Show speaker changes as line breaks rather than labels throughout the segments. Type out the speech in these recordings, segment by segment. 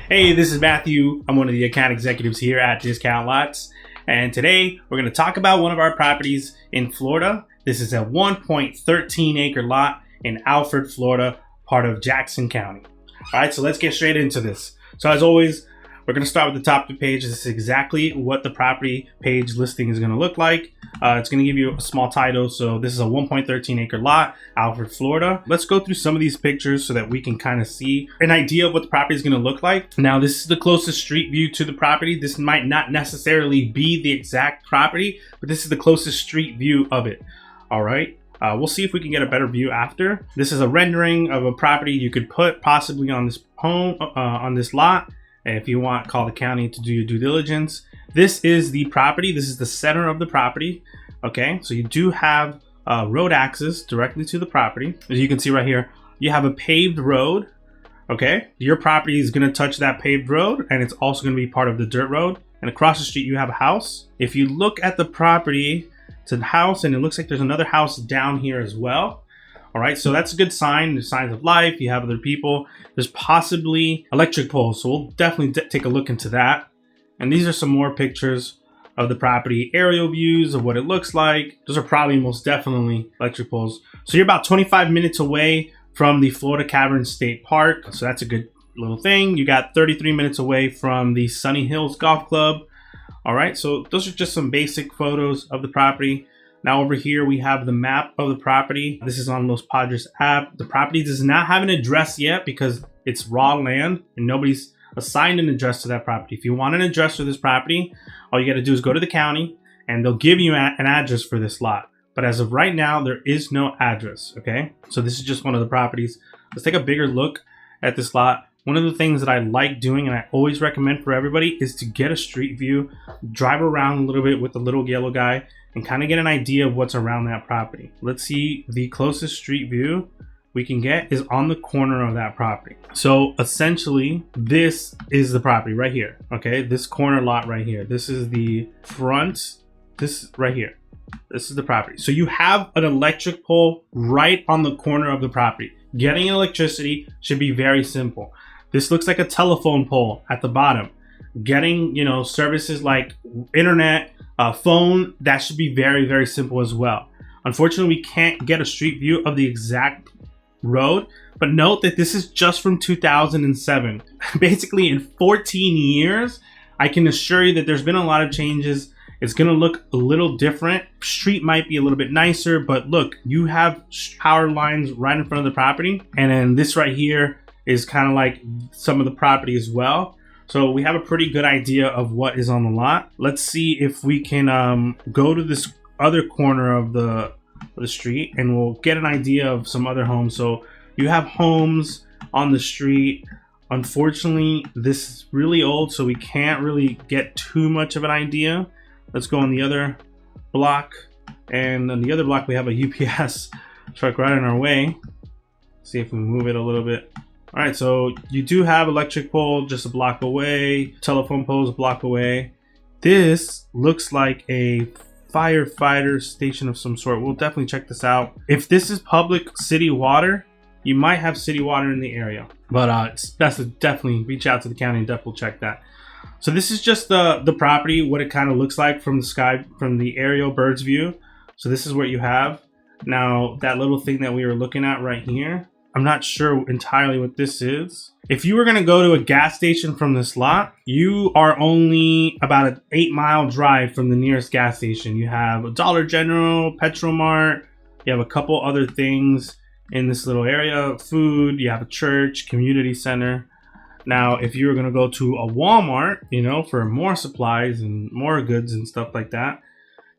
Hey, this is Matthew. I'm one of the account executives here at Discount Lots. And today we're going to talk about one of our properties in Florida. This is a 1.13 acre lot in Alford, Florida, part of Jackson County. All right, so let's get straight into this. So as always, we're going to start with the top of the page. This is exactly what the property page listing is going to look like. It's going to give you a small title. So this is a 1.13 acre lot, Alford, Florida. Let's go through some of these pictures so that we can kind of see an idea of what the property is going to look like. Now, this is the closest street view to the property. This might not necessarily be the exact property, but this is the closest street view of it. All right. We'll see if we can get a better view after. This is a rendering of a property you could put possibly on this home, on this lot. And if you want, call the county to do your due diligence. This is the property. This is the center of the property. Okay, so you do have road access directly to the property. As you can see right here, you have a paved road. Okay, your property is going to touch that paved road, and it's also going to be part of the dirt road. And across the street, you have a house. If you look at the property to the house, and it looks like there's another house down here as well. All right, so that's a good sign. There's signs of life. You have other people. There's possibly electric poles, so we'll definitely take a look into that. And these are some more pictures of the property, aerial views of what it looks like. Those are probably most definitely electric poles. So you're about 25 minutes away from the Florida Cavern State Park, so that's a good little thing. You got 33 minutes away from the Sunny Hills Golf Club. All right, so those are just some basic photos of the property. Now over here, we have the map of the property. This is on Los Padres app. The property does not have an address yet because it's raw land and nobody's assigned an address to that property. If you want an address for this property, all you got to do is go to the county and they'll give you an address for this lot. But as of right now, there is no address, okay? So this is just one of the properties. Let's take a bigger look at this lot. One of the things that I like doing and I always recommend for everybody is to get a street view, drive around a little bit with the little yellow guy, and kind of get an idea of what's around that property. Let's see, the closest street view we can get is on the corner of that property. So essentially, this is the property right here, okay? This corner lot right here. This is the front, this right here. This is the property. So you have an electric pole right on the corner of the property. Getting electricity should be very simple. This looks like a telephone pole at the bottom. Getting, services like internet, phone, that should be very, very simple as well. Unfortunately, we can't get a street view of the exact road, but note that this is just from 2007. Basically, in 14 years, I can assure you that there's been a lot of changes. It's going to look a little different. Street might be a little bit nicer, but look, you have power lines right in front of the property. And then this right here is kind of like some of the property as well. So we have a pretty good idea of what is on the lot. Let's see if we can go to this other corner of the street and we'll get an idea of some other homes. So you have homes on the street. Unfortunately, this is really old, so we can't really get too much of an idea. Let's go on the other block. And on the other block, we have a UPS truck right in our way. See if we move it a little bit. All right, so you do have electric pole just a block away, telephone poles a block away. This looks like a firefighter station of some sort. We'll definitely check this out. If this is public city water, you might have city water in the area. But it's best to definitely reach out to the county and definitely check that. So this is just the property, what it kind of looks like from the sky, from the aerial bird's view. So this is what you have. Now, that little thing that we were looking at right here, I'm not sure entirely what this is. If you were going to go to a gas station from this lot, you are only about an 8-mile drive from the nearest gas station. You have a Dollar General, Petromart, you have a couple other things in this little area, food, you have a church, community center. Now, if you were going to go to a Walmart, for more supplies and more goods and stuff like that,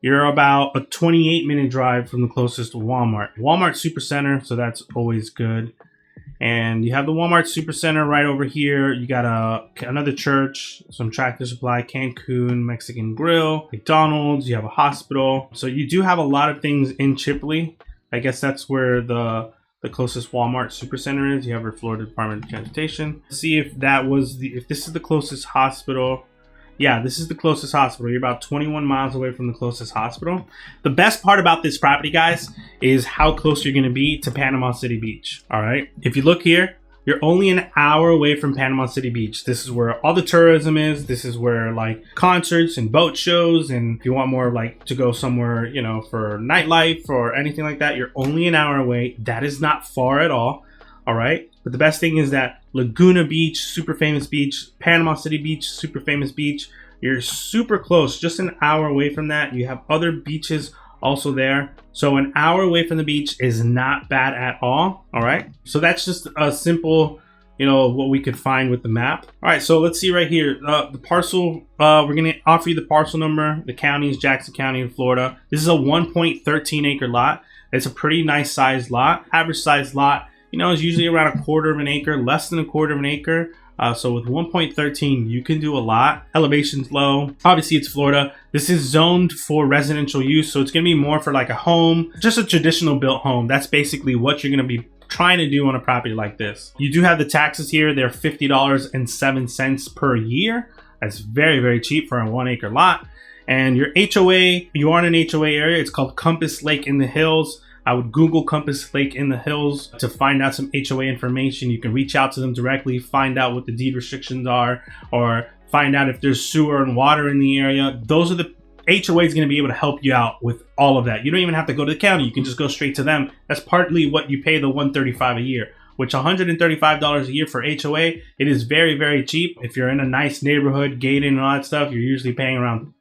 you're about a 28-minute drive from the closest Walmart. Walmart Supercenter, so that's always good. And you have the Walmart Supercenter right over here. You got another church, some Tractor Supply, Cancun, Mexican Grill, McDonald's. You have a hospital. So you do have a lot of things in Chipley. I guess that's where the closest Walmart Supercenter is. You have your Florida Department of Transportation. See if if this is the closest hospital. Yeah, this is the closest hospital. You're about 21 miles away from the closest hospital. The best part about this property, guys, is how close you're going to be to Panama City Beach. All right. If you look here, you're only an hour away from Panama City Beach. This is where all the tourism is. This is where like concerts and boat shows, and if you want more like to go somewhere, you know, for nightlife or anything like that, you're only an hour away. That is not far at all. All right. But the best thing is that Laguna Beach, super famous beach, Panama City Beach, super famous beach. You're super close, just an hour away from that. You have other beaches also there. So an hour away from the beach is not bad at all. All right. So that's just a simple, you know, what we could find with the map. All right. So let's see right here. The parcel, we're going to offer you the parcel number. The county is Jackson County in Florida. This is a 1.13 acre lot. It's a pretty nice sized lot. Average sized lot, you know, is usually around 1/4 of an acre, less than 1/4 of an acre. So with 1.13, you can do a lot. Elevation's low. Obviously, it's Florida. This is zoned for residential use, so it's going to be more for like a home, just a traditional built home. That's basically what you're going to be trying to do on a property like this. You do have the taxes here. They're $50.07 per year. That's very, very cheap for a 1 acre lot. And your HOA, you are in an HOA area. It's called Compass Lake in the Hills. I would Google Compass Lake in the Hills to find out some HOA information. You can reach out to them directly, find out what the deed restrictions are, or find out if there's sewer and water in the area. Those are the HOA is going to be able to help you out with all of that. You don't even have to go to the county. You can just go straight to them. That's partly what you pay the $135 a year, which $135 a year for HOA, it is very, very cheap. If you're in a nice neighborhood, gated and all that stuff, you're usually paying around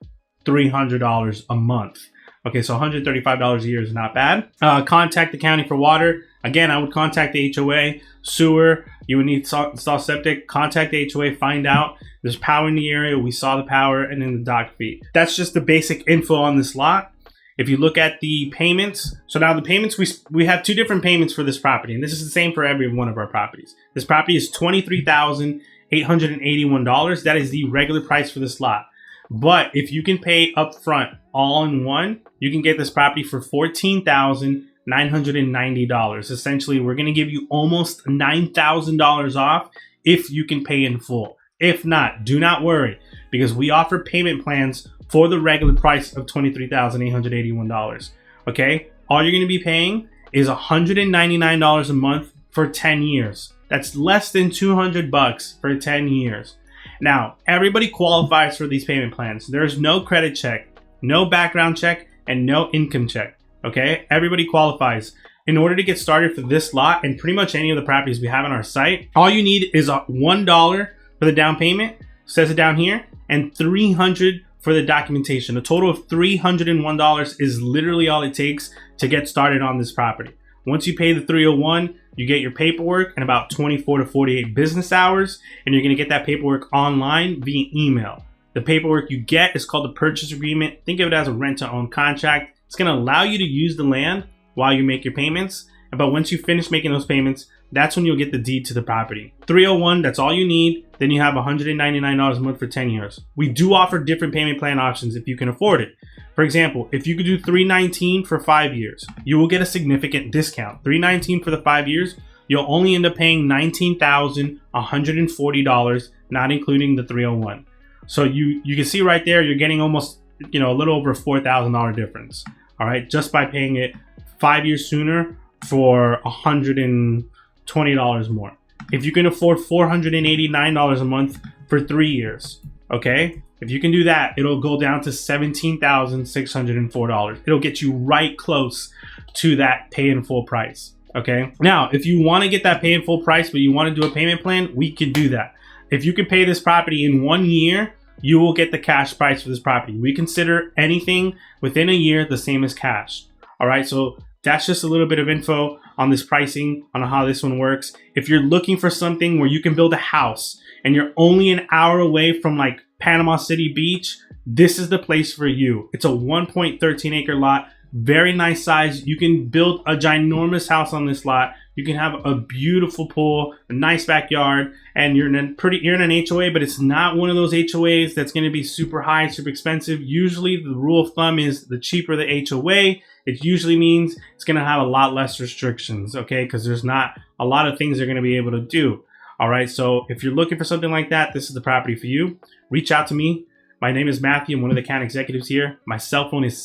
$300 a month. Okay, so $135 a year is not bad. Contact the county for water. Again, I would contact the HOA. Sewer, you would need to install septic. Contact the HOA, find out. There's power in the area. We saw the power, and then the dock fee. That's just the basic info on this lot. If you look at the payments, so now the payments, we have 2 different payments for this property, and this is the same for every one of our properties. This property is $23,881. That is the regular price for this lot. But if you can pay up front all in one, you can get this property for $14,990. Essentially, we're going to give you almost $9,000 off if you can pay in full. If not, do not worry, because we offer payment plans for the regular price of $23,881. Okay? All you're going to be paying is $199 a month for 10 years. That's less than $200 for 10 years. Now, everybody qualifies for these payment plans. There's no credit check, no background check, and no income check. Okay? Everybody qualifies. In order to get started for this lot and pretty much any of the properties we have on our site, all you need is $1 for the down payment, says it down here, and $300 for the documentation. A total of $301 is literally all it takes to get started on this property. Once you pay the $301, you get your paperwork in about 24 to 48 business hours, and you're going to get that paperwork online via email. The paperwork you get is called the purchase agreement. Think of it as a rent-to-own contract. It's going to allow you to use the land while you make your payments, but once you finish making those payments, that's when you'll get the deed to the property. $301, that's all you need. Then you have $199 a month for 10 years. We do offer different payment plan options if you can afford it. For example, if you could do $319 for 5 years, you will get a significant discount. $319 for the 5 years, you'll only end up paying $19,140, not including the $301. So you can see right there, you're getting almost, a little over a $4,000 difference. All right, just by paying it 5 years sooner for $120 more. If you can afford $489 a month for 3 years, okay? If you can do that, it'll go down to $17,604. It'll get you right close to that pay in full price, okay? Now, if you want to get that pay in full price, but you want to do a payment plan, we can do that. If you can pay this property in 1 year, you will get the cash price for this property. We consider anything within a year the same as cash. All right, so that's just a little bit of info on this pricing, on how this one works. If you're looking for something where you can build a house and you're only an hour away from like Panama City Beach, this is the place for you. It's a 1.13 acre lot, very nice size. You can build a ginormous house on this lot. You can have a beautiful pool, a nice backyard, and you're in an HOA, but it's not one of those HOAs that's going to be super high, super expensive. Usually the rule of thumb is the cheaper the HOA, it usually means it's going to have a lot less restrictions, okay? Because there's not a lot of things they're going to be able to do. All right, so if you're looking for something like that, this is the property for you. Reach out to me. My name is Matthew. I'm one of the account executives here. My cell phone is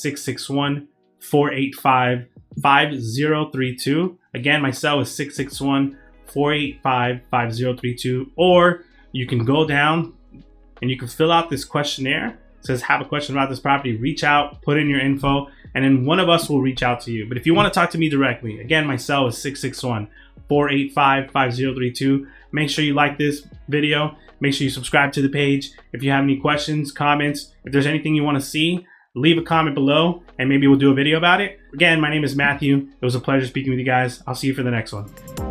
661-485-5032. Again, my cell is 485-5032, or you can go down and you can fill out this questionnaire. It says, have a question about this property, reach out, put in your info, and then one of us will reach out to you. But if you want to talk to me directly, again, my cell is 661-485-5032. Make sure you like this video. Make sure you subscribe to the page. If you have any questions, comments, if there's anything you want to see, leave a comment below and maybe we'll do a video about it. Again, my name is Matthew. It was a pleasure speaking with you guys. I'll see you for the next one.